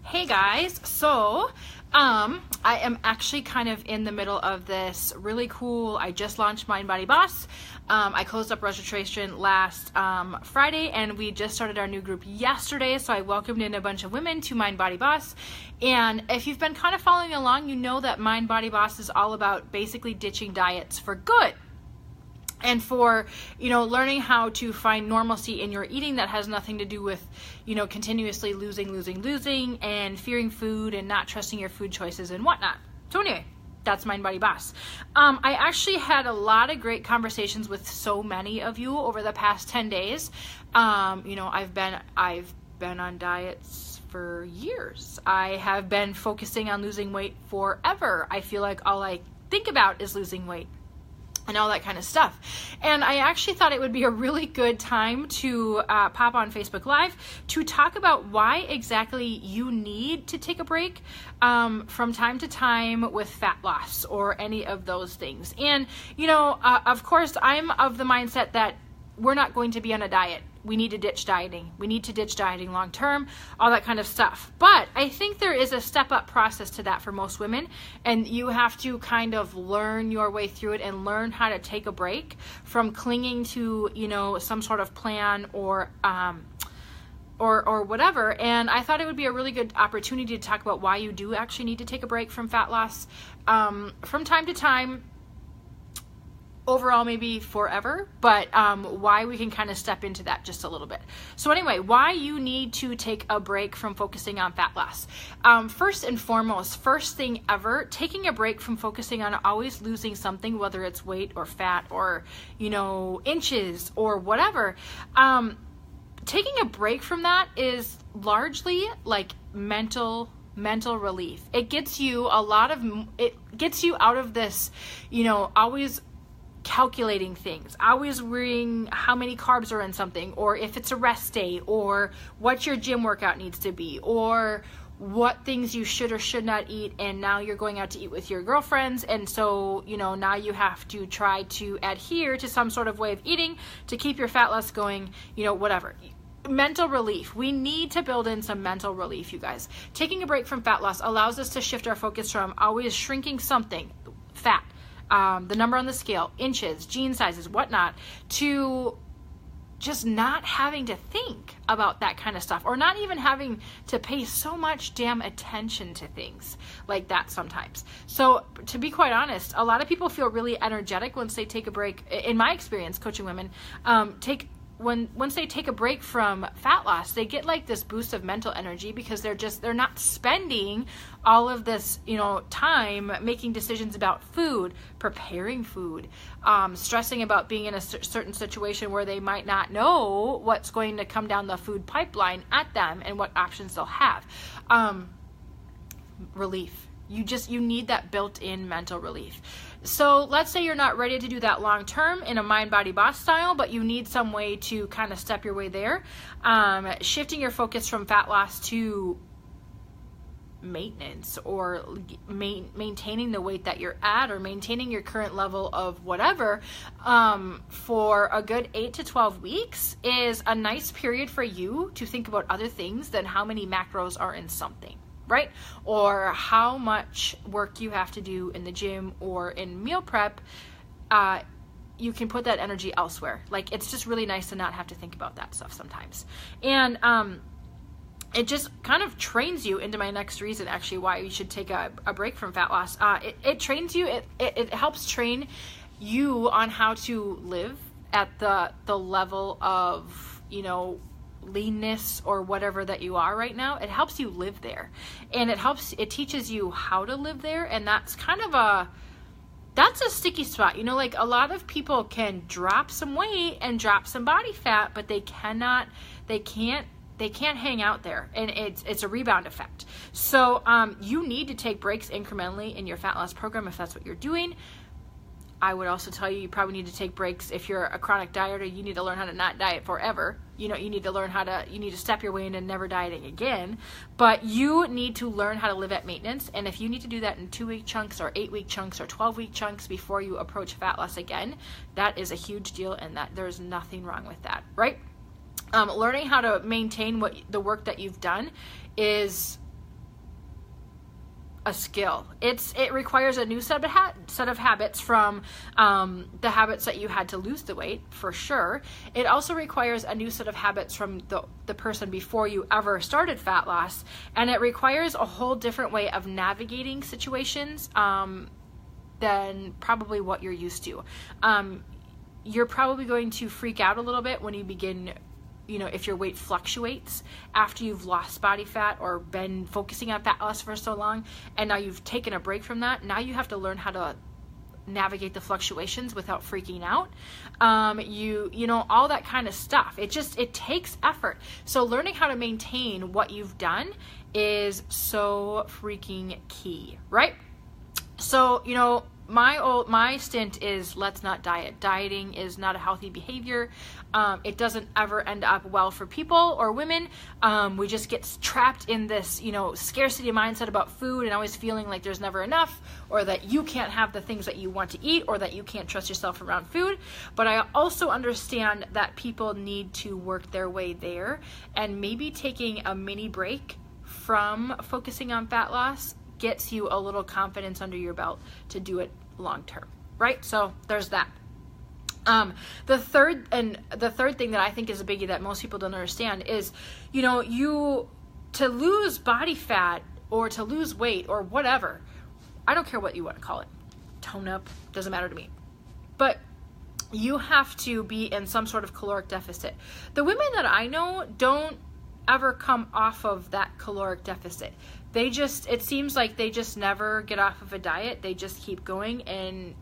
Hey guys, so I am actually kind of in the middle of this really cool, I just launched Mind Body Boss. I closed up registration last Friday, and we just started our new group yesterday, so I welcomed in a bunch of women to Mind Body Boss. And if you've been kind of following along, you know that Mind Body Boss is all about basically ditching diets for good. And for, learning how to find normalcy in your eating that has nothing to do with, continuously losing, and fearing food and not trusting your food choices and whatnot. So anyway, that's Mind Body Boss. I actually had a lot of great conversations with so many of you over the past 10 days. I've been on diets for years. I have been focusing on losing weight forever. I feel like all I think about is losing weight and all that kind of stuff. And I actually thought it would be a really good time to pop on Facebook Live to talk about why exactly you need to take a break from time to time with fat loss or any of those things. And, of course, I'm of the mindset that we're not going to be on a diet. We need to ditch dieting. We need to ditch dieting long term, all that kind of stuff. But I think there is a step-up process to that for most women, and you have to kind of learn your way through it and learn how to take a break from clinging to, some sort of plan or whatever. And I thought it would be a really good opportunity to talk about why you do actually need to take a break from fat loss from time to time. Overall, maybe forever, but why we can kind of step into that just a little bit. So anyway, why you need to take a break from focusing on fat loss. First and foremost, first thing ever, taking a break from focusing on always losing something, whether it's weight or fat or, inches or whatever. Taking a break from that is largely like mental relief. It gets you out of this, always calculating things, always worrying how many carbs are in something, or if it's a rest day, or what your gym workout needs to be, or what things you should or should not eat, and now you're going out to eat with your girlfriends, and so, now you have to try to adhere to some sort of way of eating to keep your fat loss going, whatever. Mental relief. We need to build in some mental relief, you guys. Taking a break from fat loss allows us to shift our focus from always shrinking something, fat, the number on the scale, inches, jean sizes, whatnot, to just not having to think about that kind of stuff, or not even having to pay so much damn attention to things like that sometimes. So to be quite honest, a lot of people feel really energetic once they take a break. In my experience coaching women, once they take a break from fat loss, they get like this boost of mental energy because they're not spending all of this, time making decisions about food, preparing food, stressing about being in a certain situation where they might not know what's going to come down the food pipeline at them and what options they'll have. Relief. You need that built-in mental relief. So let's say you're not ready to do that long term in a Mind Body Boss style, but you need some way to kind of step your way there. Shifting your focus from fat loss to maintenance, or maintaining the weight that you're at, or maintaining your current level of whatever for a good 8 to 12 weeks is a nice period for you to think about other things than how many macros are in something. Right? Or how much work you have to do in the gym or in meal prep. You can put that energy elsewhere. Like, it's just really nice to not have to think about that stuff sometimes. And it just kind of trains you into my next reason, actually, why you should take a break from fat loss. It trains you, it helps train you on how to live at the level of, leanness or whatever that you are right now. It helps you live there, and it teaches you how to live there. And that's kind of that's a sticky spot. Like, a lot of people can drop some weight and drop some body fat, but they can't hang out there, and it's a rebound effect. So you need to take breaks incrementally in your fat loss program if that's what you're doing. I would also tell you probably need to take breaks if you're a chronic dieter. You need to learn how to not diet forever. You need to step your way into never dieting again. But you need to learn how to live at maintenance. And if you need to do that in 2-week chunks or 8-week chunks or 12-week chunks before you approach fat loss again, that is a huge deal, and that there's nothing wrong with that, right? Learning how to maintain the work that you've done is a skill. It requires a new set of habits from the habits that you had to lose the weight, for sure. It also requires a new set of habits from the person before you ever started fat loss, and it requires a whole different way of navigating situations than probably what you're used to. You're probably going to freak out a little bit when you begin, if your weight fluctuates after you've lost body fat or been focusing on fat loss for so long, and now you've taken a break from that. Now you have to learn how to navigate the fluctuations without freaking out. All that kind of stuff. It takes effort. So learning how to maintain what you've done is so freaking key, right? So, my stint is let's not diet. Dieting is not a healthy behavior. It doesn't ever end up well for people or women. We just get trapped in this, scarcity mindset about food and always feeling like there's never enough, or that you can't have the things that you want to eat, or that you can't trust yourself around food. But I also understand that people need to work their way there, and maybe taking a mini break from focusing on fat loss gets you a little confidence under your belt to do it long term, right? So there's that. The third thing that I think is a biggie that most people don't understand is, to lose body fat or to lose weight or whatever, I don't care what you want to call it, tone up, doesn't matter to me, but you have to be in some sort of caloric deficit. The women that I know don't ever come off of that caloric deficit. It seems like they just never get off of a diet. They just keep going, and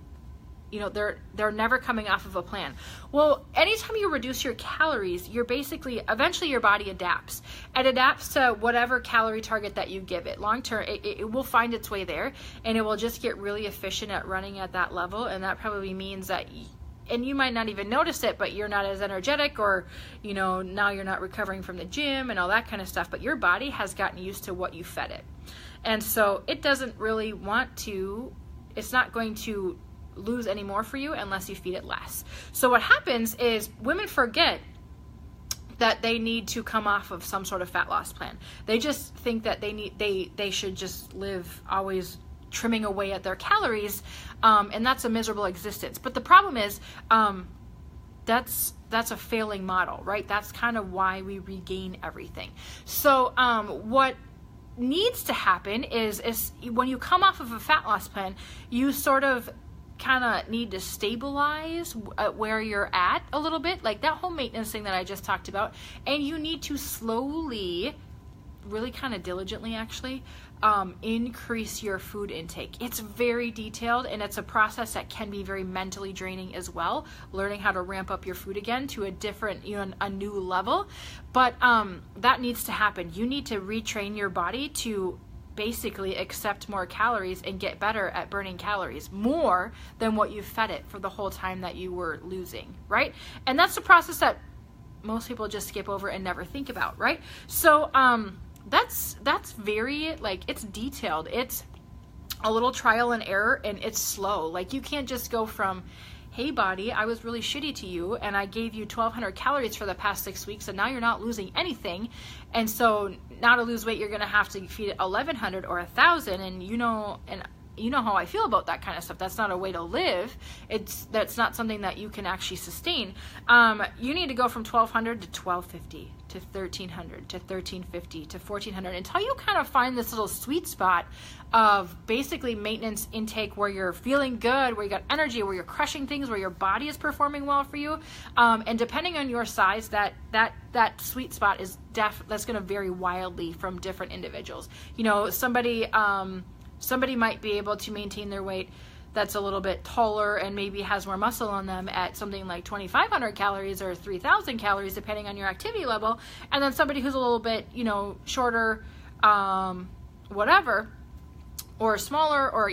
they're never coming off of a plan. Well, anytime you reduce your calories, eventually your body adapts. It adapts to whatever calorie target that you give it. Long term, it will find its way there, and it will just get really efficient at running at that level. And that probably means that and you might not even notice it, but you're not as energetic, or, now you're not recovering from the gym and all that kind of stuff, but your body has gotten used to what you fed it. And so it doesn't really it's not going to lose any more for you unless you feed it less. So what happens is women forget that they need to come off of some sort of fat loss plan. They just think that they should just live always trimming away at their calories, and that's a miserable existence. But the problem is, that's a failing model, right? That's kind of why we regain everything. So what needs to happen is when you come off of a fat loss plan, you sort of kind of need to stabilize where you're at a little bit, like that whole maintenance thing that I just talked about, and you need to slowly, really kind of diligently actually, increase your food intake. It's very detailed, and it's a process that can be very mentally draining as well, learning how to ramp up your food again to a different, a new level. But that needs to happen. You need to retrain your body to basically accept more calories and get better at burning calories, more than what you fed it for the whole time that you were losing, right? And that's the process that most people just skip over and never think about, right? So that's very, it's detailed. It's a little trial and error, and it's slow. Like, you can't just go from, hey body, I was really shitty to you and I gave you 1,200 calories for the past 6 weeks, and now you're not losing anything, and so now to lose weight you're gonna have to feed it 1,100 or 1,000, and you know how I feel about that kind of stuff. That's not a way to live. That's not something that you can actually sustain. You need to go from 1,200 to 1,250 to 1,300 to 1,350 to 1,400 until you kind of find this little sweet spot of basically maintenance intake where you're feeling good, where you got energy, where you're crushing things, where your body is performing well for you. And depending on your size, that sweet spot is that's going to vary wildly from different individuals. Somebody might be able to maintain their weight that's a little bit taller and maybe has more muscle on them at something like 2,500 calories or 3,000 calories, depending on your activity level. And then somebody who's a little bit, shorter, whatever, or smaller, or,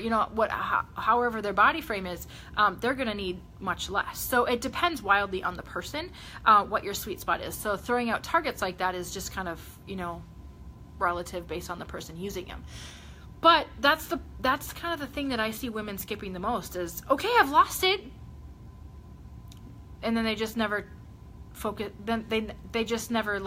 however their body frame is, they're going to need much less. So it depends wildly on the person, what your sweet spot is. So throwing out targets like that is just kind of, relative based on the person using them. But that's kind of the thing that I see women skipping the most is, okay, I've lost it. And then they just never focus, then they just never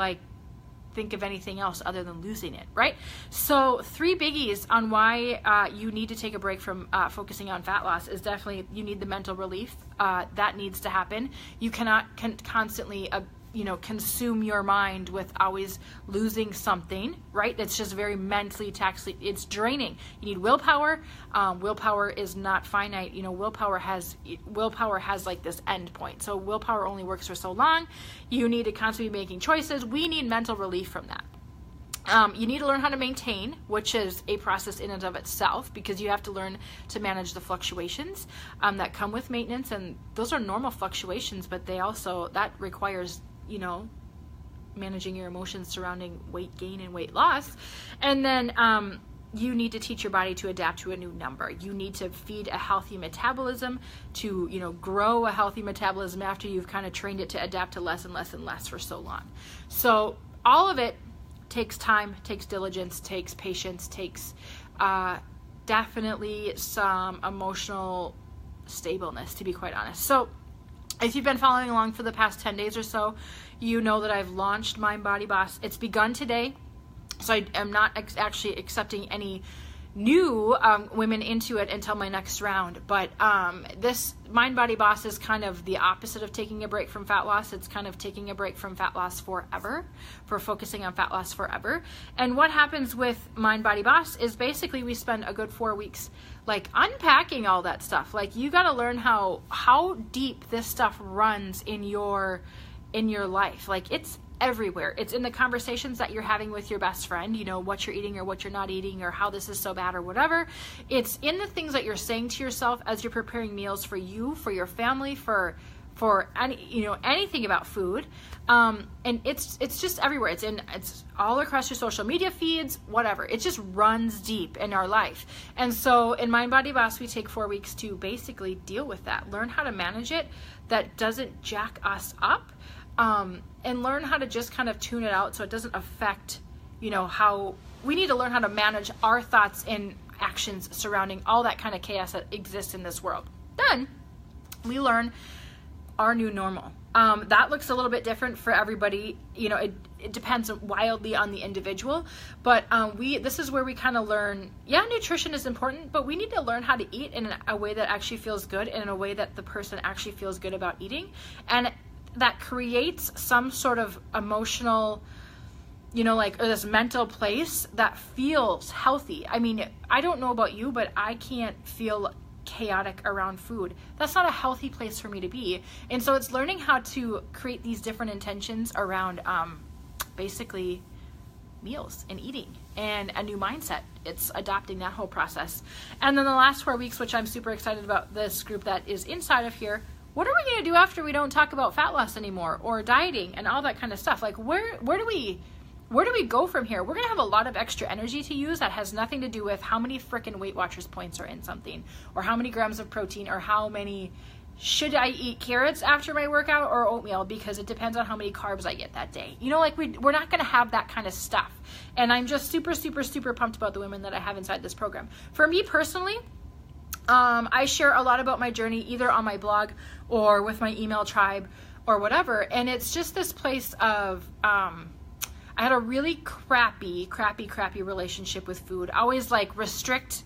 think of anything else other than losing it, right? So 3 biggies on why you need to take a break from focusing on fat loss is definitely, you need the mental relief. That needs to happen. You cannot constantly consume your mind with always losing something, right? It's just very mentally taxing. It's draining. You need willpower. Willpower is not finite. Willpower has like this end point. So willpower only works for so long. You need to constantly be making choices. We need mental relief from that. You need to learn how to maintain, which is a process in and of itself, because you have to learn to manage the fluctuations that come with maintenance. And those are normal fluctuations, but that requires managing your emotions surrounding weight gain and weight loss. And then you need to teach your body to adapt to a new number. You need to feed a healthy metabolism to, grow a healthy metabolism after you've kind of trained it to adapt to less and less and less for so long. So all of it takes time, takes diligence, takes patience, takes definitely some emotional stableness, to be quite honest. So if you've been following along for the past 10 days or so, you know that I've launched Mind Body Boss. It's begun today, so I am not actually accepting any new women into it until my next round. But this Mind Body Boss is kind of the opposite of taking a break from fat loss. It's kind of taking a break from fat loss forever, for focusing on fat loss forever. And what happens with Mind Body Boss is basically we spend a good 4 weeks like unpacking all that stuff. Like, you got to learn how deep this stuff runs in your life. Like, it's everywhere. It's in the conversations that you're having with your best friend, what you're eating or what you're not eating or how this is so bad or whatever. It's in the things that you're saying to yourself as you're preparing meals for you, for your family, for any, anything about food. And it's just everywhere. It's all across your social media feeds, whatever. It just runs deep in our life. And so in Mind Body Boss, we take 4 weeks to basically deal with that, learn how to manage it, that doesn't jack us up, and learn how to just kind of tune it out so it doesn't affect, how we need to learn how to manage our thoughts and actions surrounding all that kind of chaos that exists in this world. Then we learn our new normal. That looks a little bit different for everybody. It depends wildly on the individual, but this is where we kind of learn, nutrition is important, but we need to learn how to eat in a way that actually feels good and in a way that the person actually feels good about eating. And that creates some sort of emotional, or this mental place that feels healthy. I mean, I don't know about you, but I can't feel chaotic around food. That's not a healthy place for me to be. And so it's learning how to create these different intentions around basically meals and eating and a new mindset. It's adopting that whole process. And then the last 4 weeks, which I'm super excited about, this group that is inside of here, what are we going to do after we don't talk about fat loss anymore or dieting and all that kind of stuff? Like, where do we go from here? We're going to have a lot of extra energy to use that has nothing to do with how many frickin' Weight Watchers points are in something, or how many grams of protein, or how many, should I eat carrots after my workout or oatmeal, because it depends on how many carbs I get that day. We're not going to have that kind of stuff. And I'm just super, super, super pumped about the women that I have inside this program. For me personally, I share a lot about my journey either on my blog or with my email tribe or whatever. And it's just this place of, I had a really crappy relationship with food. I always restrict,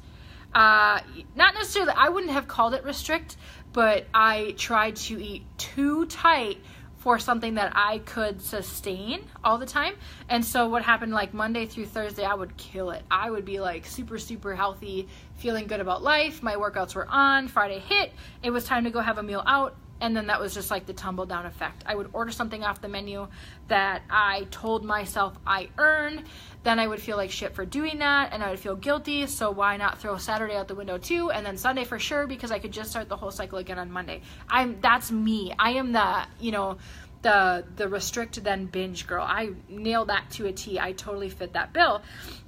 not necessarily, I wouldn't have called it restrict, but I tried to eat too tight for something that I could sustain all the time. And so what happened, Monday through Thursday, I would kill it. I would be super, super healthy, feeling good about life. My workouts were on. Friday hit. It was time to go have a meal out. And then that was just the tumble down effect. I would order something off the menu that I told myself I earned. Then I would feel like shit for doing that, and I would feel guilty. So why not throw Saturday out the window too, and then Sunday for sure, because I could just start the whole cycle again on Monday. That's me. I am the restrict then binge girl. I nailed that to a T. I totally fit that bill,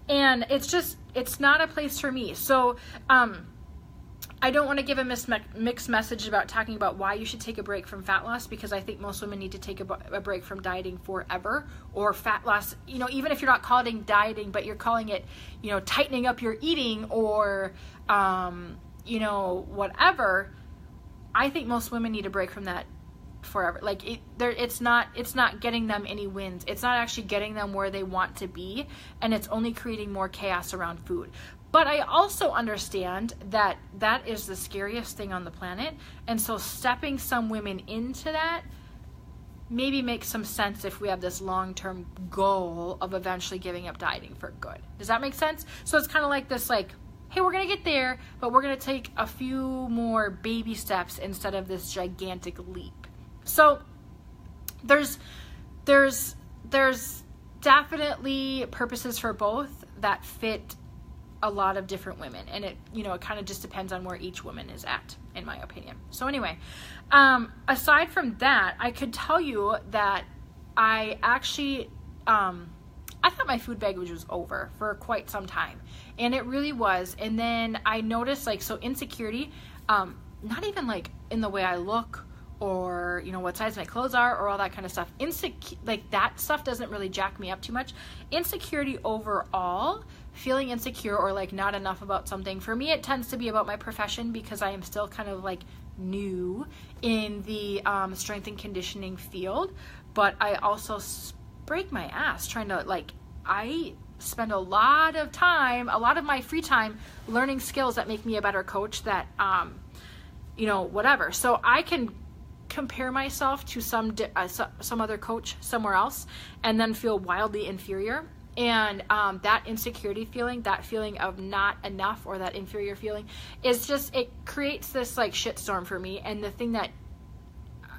and it's not a place for me. So I don't want to give a mixed message about talking about why you should take a break from fat loss, because I think most women need to take a break from dieting forever, or fat loss, even if you're not calling it dieting, but you're calling it, tightening up your eating, or, whatever. I think most women need a break from that forever. Like it's not getting them any wins. It's not actually getting them where they want to be, and it's only creating more chaos around food. But I also understand that that is the scariest thing on the planet, and so stepping some women into that maybe makes some sense if we have this long-term goal of eventually giving up dieting for good. Does that make sense? So it's kind of like this, like, hey, we're going to get there, but we're going to take a few more baby steps instead of this gigantic leap. So there's definitely purposes for both that fit a lot of different women, and it kind of just depends on where each woman is at, in my opinion. So anyway, aside from that, I could tell you that I actually I thought my food baggage was over for quite some time, and it really was. And then I noticed, like, so insecurity, not even like in the way I look or what size my clothes are or all that kind of stuff. Like that stuff doesn't really jack me up too much. Insecurity overall, feeling insecure or like not enough about something, for me it tends to be about my profession, because I am still kind of like new in the strength and conditioning field, but I also break my ass trying to, like, I spend a lot of my free time learning skills that make me a better coach, that whatever. So I can compare myself to some other coach somewhere else and then feel wildly inferior. And that insecurity feeling, that feeling of not enough, or that inferior feeling, is just, it creates this like shitstorm for me. And the thing that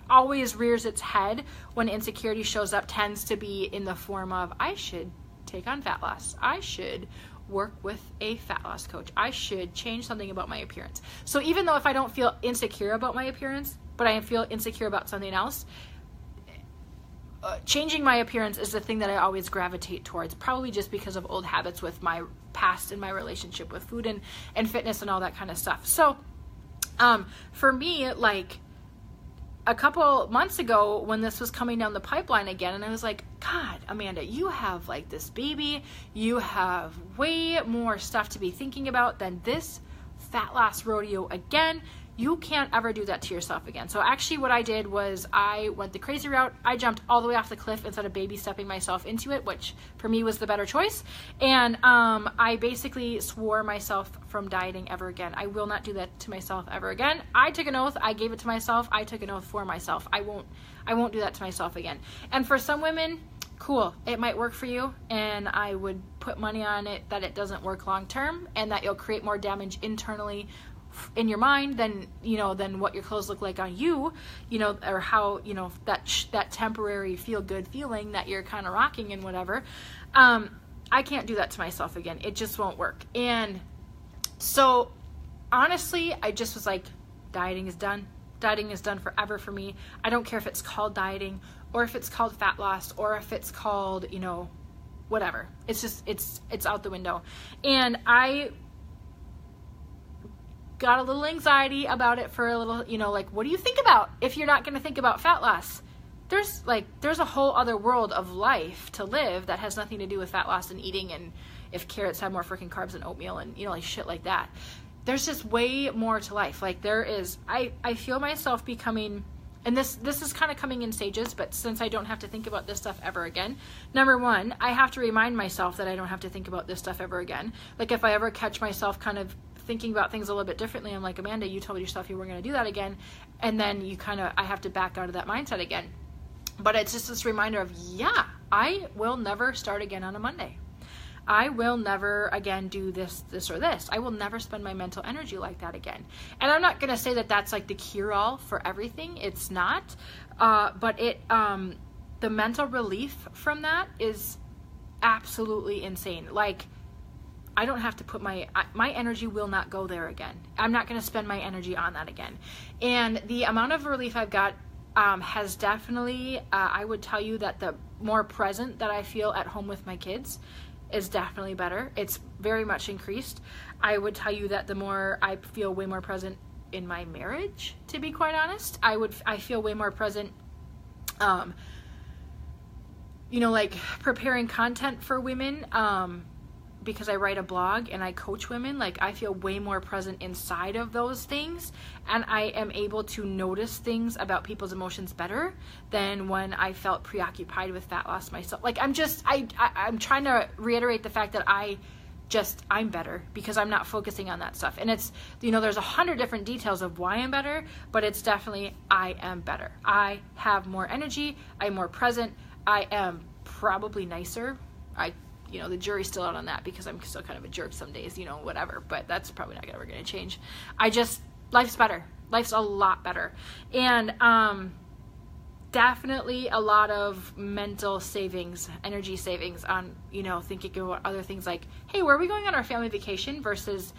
always rears its head when insecurity shows up tends to be in the form of, I should take on fat loss, I should work with a fat loss coach, I should change something about my appearance. So even though if I don't feel insecure about my appearance, but I feel insecure about something else, changing my appearance is the thing that I always gravitate towards, probably just because of old habits with my past and my relationship with food and fitness and all that kind of stuff. So for me, like a couple months ago when this was coming down the pipeline again, and I was like, God, Amanda, you have like this baby, you have way more stuff to be thinking about than this fat loss rodeo again. You can't ever do that to yourself again. So actually what I did was I went the crazy route. I jumped all the way off the cliff instead of baby stepping myself into it, which for me was the better choice. And I basically swore myself from dieting ever again. I will not do that to myself ever again. I took an oath. I gave it to myself. I took an oath for myself. I won't do that to myself again. And for some women, cool, it might work for you, and I would put money on it that it doesn't work long term, and that you'll create more damage internally in your mind than what your clothes look like on you, or how that temporary feel good feeling that you're kind of rocking and whatever. I can't do that to myself again. It just won't work. And so honestly, I just was like, dieting is done. Dieting is done forever for me. I don't care if it's called dieting or if it's called fat loss or if it's called whatever. It's just it's out the window. And I got a little anxiety about it for a little, like, what do you think about if you're not going to think about fat loss? There's a whole other world of life to live that has nothing to do with fat loss and eating, and if carrots have more freaking carbs than oatmeal and like shit like that. There's just way more to life. Like there is, I feel myself becoming, and this is kind of coming in stages, but since I don't have to think about this stuff ever again, number one, I have to remind myself that I don't have to think about this stuff ever again. Like if I ever catch myself kind of thinking about things a little bit differently, I'm like, Amanda, you told yourself you weren't going to do that again, and then I have to back out of that mindset again. But it's just this reminder of, yeah, I will never start again on a Monday. I will never again do this or this. I will never spend my mental energy like that again. And I'm not going to say that that's like the cure-all for everything. It's not. But the mental relief from that is absolutely insane. Like, I don't have to put my energy will not go there again. I'm not going to spend my energy on that again. And the amount of relief I've got has definitely, I would tell you that the more present that I feel at home with my kids is definitely better. It's very much increased. I would tell you that the more I feel way more present in my marriage, to be quite honest, I feel way more present, like preparing content for women, because I write a blog and I coach women, like I feel way more present inside of those things, and I am able to notice things about people's emotions better than when I felt preoccupied with fat loss myself. Like I'm trying to reiterate the fact that I'm better because I'm not focusing on that stuff. And it's, there's 100 different details of why I'm better, but it's definitely, I am better. I have more energy. I'm more present. I am probably nicer. The jury's still out on that because I'm still kind of a jerk some days, whatever, but that's probably not ever going to change. Life's better. Life's a lot better. And, definitely a lot of mental savings, energy savings on, thinking about other things like, hey, where are we going on our family vacation versus,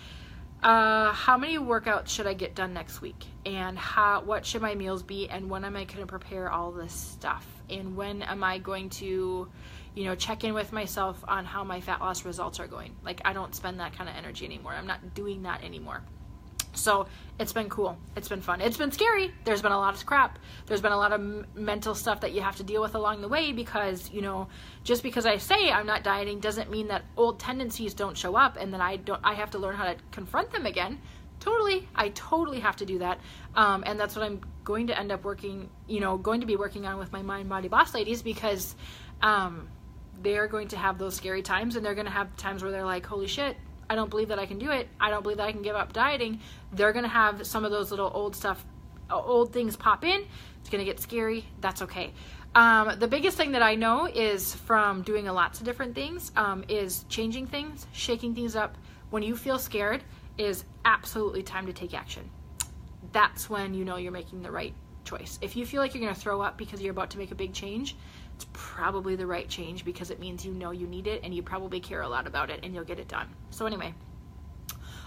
how many workouts should I get done next week? And what should my meals be? And when am I going to prepare all this stuff? And when am I going to, check in with myself on how my fat loss results are going? Like, I don't spend that kind of energy anymore. I'm not doing that anymore. So it's been cool. It's been fun. It's been scary. There's been a lot of crap. There's been a lot of mental stuff that you have to deal with along the way because, just because I say I'm not dieting doesn't mean that old tendencies don't show up and then I have to learn how to confront them again. Totally. I totally have to do that. And that's what I'm going to end up going to be working on with my Mind Body Boss ladies because, they're going to have those scary times and they're going to have times where they're like, holy shit, I don't believe that I can do it. I don't believe that I can give up dieting. They're going to have some of those little old things pop in. It's going to get scary. That's okay. The biggest thing that I know is from doing lots of different things, is changing things, shaking things up. When you feel scared is absolutely time to take action. That's when you're making the right choice. If you feel like you're going to throw up because you're about to make a big change, it's probably the right change because it means you need it and you probably care a lot about it and you'll get it done. So anyway,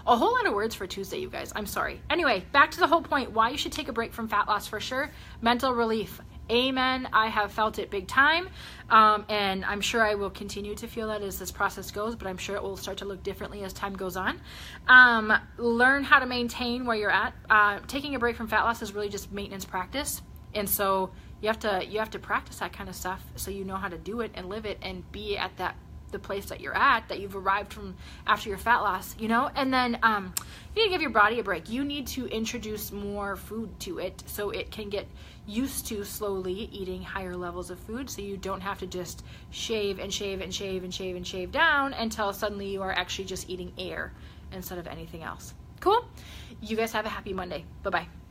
a whole lot of words for Tuesday, you guys. I'm sorry. Anyway, back to the whole point, why you should take a break from fat loss for sure. Mental relief. Amen. I have felt it big time. And I'm sure I will continue to feel that as this process goes, but I'm sure it will start to look differently as time goes on. Learn how to maintain where you're at. Taking a break from fat loss is really just maintenance practice. And so you have to practice that kind of stuff so you know how to do it and live it and be at the place that you're at, that you've arrived from after your fat loss, and then you need to give your body a break. You need to introduce more food to it so it can get used to slowly eating higher levels of food so you don't have to just shave and shave and shave and shave and shave down until suddenly you are actually just eating air instead of anything else. Cool? You guys have a happy Monday. Bye-bye.